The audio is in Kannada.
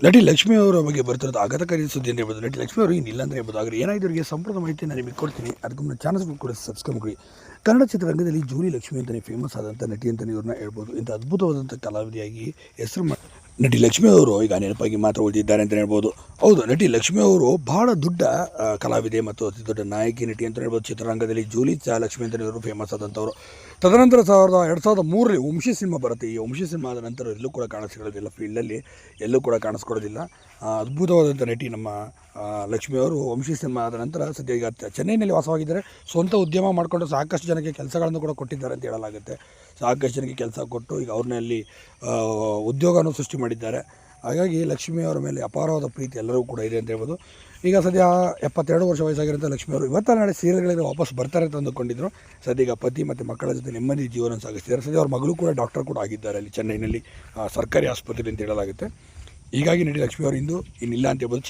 ನಟಿ ಲಕ್ಷ್ಮಿ ಅವರ ಬಗ್ಗೆ ಬರ್ತಿರೋದು ಆಘಾತಕಾರಿ ಸುದ್ದಿ ಅಂತ ಹೇಳ್ಬೋದು. ನಟಿ ಲಕ್ಷ್ಮಿ ಅವರು ಇನ್ನಿಲ್ಲ ಅಂತ ಹೇಳ್ಬೋದು. ಆದರೆ ಏನಾಯಿತು ಇವರಿಗೆ ಸಂಪೂರ್ಣ ಮಾಹಿತಿ ನಾನು ನಿಮಗೆ ಕೊಡ್ತೀನಿ. ಅದಕ್ಕೆ ಮುನ್ನ ಚಾನಲ್ಸ್ ಕೂಡ ಸಬ್ಸ್ಕ್ರೈಬ್ ಮಾಡಿ. ಕನ್ನಡ ಚಿತ್ರರಂಗದಲ್ಲಿ ಜೂಲಿ ಲಕ್ಷ್ಮಿ ಅಂತಲೇ ಫೇಮಸ್ ಆದಂಥ ನಟಿ ಅಂತಲೇ ಇವ್ರನ್ನ ಹೇಳ್ಬೋದು. ಇಂಥ ಅದ್ಭುತವಾದಂಥ ಕಲಾವಿದೆಯಾಗಿ ಹೆಸರು ನಟಿ ಲಕ್ಷ್ಮಿ ಅವರು ಈಗ ನೆನಪಾಗಿ ಮಾತ್ರ ಉಳಿದಿದ್ದಾರೆ ಅಂತಲೇ ಹೇಳ್ಬೋದು. ಹೌದು, ನಟಿ ಲಕ್ಷ್ಮಿ ಅವರು ಬಹಳ ದೊಡ್ಡ ಕಲಾವಿದೆ ಮತ್ತು ಅತಿ ದೊಡ್ಡ ನಾಯಕಿ ನಟಿ ಅಂತ ಹೇಳ್ಬೋದು. ಚಿತ್ರರಂಗದಲ್ಲಿ ಜೂಲಿ ಲಕ್ಷ್ಮಿ ಅಂತಲೇ ಇವರು ಫೇಮಸ್ ಆದಂಥವ್ರು. ತದನಂತರ 2003ರಲ್ಲಿ ವಂಶಿ ಸಿನಿಮಾ ಬರುತ್ತೆ. ಈ ವಂಶಿ ಸಿನಿಮಾ ಆದ ನಂತರ ಎಲ್ಲೂ ಕೂಡ ಕಾಣಿಸ್ಕೊಳ್ಳೋದಿಲ್ಲ, ಫೀಲ್ಡಲ್ಲಿ ಎಲ್ಲೂ ಕೂಡ ಕಾಣಿಸ್ಕೊಳ್ಳೋದಿಲ್ಲ. ಅದ್ಭುತವಾದಂಥ ನಟಿ ನಮ್ಮ ಲಕ್ಷ್ಮಿ ಅವರು. ವಂಶಿ ಸಿನಿಮಾ ಆದ ನಂತರ ಸದ್ಯ ಈಗ ಚೆನ್ನೈನಲ್ಲಿ ವಾಸವಾಗಿದ್ದಾರೆ. ಸ್ವಂತ ಉದ್ಯಮ ಮಾಡಿಕೊಂಡು ಸಾಕಷ್ಟು ಜನಕ್ಕೆ ಕೆಲಸಗಳನ್ನು ಕೂಡ ಕೊಟ್ಟಿದ್ದಾರೆ ಅಂತ ಹೇಳಲಾಗುತ್ತೆ. ಸಾಕಷ್ಟು ಜನಕ್ಕೆ ಕೆಲಸ ಕೊಟ್ಟು ಈಗ ಅವ್ರನ್ನೇ ಅಲ್ಲಿ ಉದ್ಯೋಗನೂ ಸೃಷ್ಟಿ ಮಾಡಿದ್ದಾರೆ. ಹಾಗಾಗಿ ಲಕ್ಷ್ಮಿ ಅವರ ಮೇಲೆ ಅಪಾರವಾದ ಪ್ರೀತಿ ಎಲ್ಲರೂ ಕೂಡ ಇದೆ ಅಂತ ಹೇಳ್ಬೋದು. ಈಗ ಸದ್ಯ 72 ವರ್ಷ ವಯಸ್ಸಾಗಿರೋಂಥ ಲಕ್ಷ್ಮಿ ಅವರು ಇವತ್ತು ನಾಳೆ ಸೀರಿಯಲ್ಗಳಿಗೆ ವಾಪಸ್ ಬರ್ತಾರೆ ಅಂತ ಅಂದುಕೊಂಡಿದ್ರು. ಸದ್ಯ ಈಗ ಪತಿ ಮತ್ತು ಮಕ್ಕಳ ಜೊತೆ ನೆಮ್ಮದಿ ಜೀವನ ಸಾಗಿಸ್ತಿದ್ದಾರೆ. ಸದ್ಯ ಅವ್ರ ಮಗಳು ಕೂಡ ಡಾಕ್ಟರ್ ಕೂಡ ಆಗಿದ್ದಾರೆ ಅಲ್ಲಿ ಚೆನ್ನೈನಲ್ಲಿ ಸರ್ಕಾರಿ ಆಸ್ಪತ್ರೆ ಅಂತ ಹೇಳಲಾಗುತ್ತೆ. ಹೀಗಾಗಿ ನಟಿ ಲಕ್ಷ್ಮಿ ಅವರು ಇನ್ನಿಲ್ಲ ಅಂತ ಹೇಳ್ಬೋದು.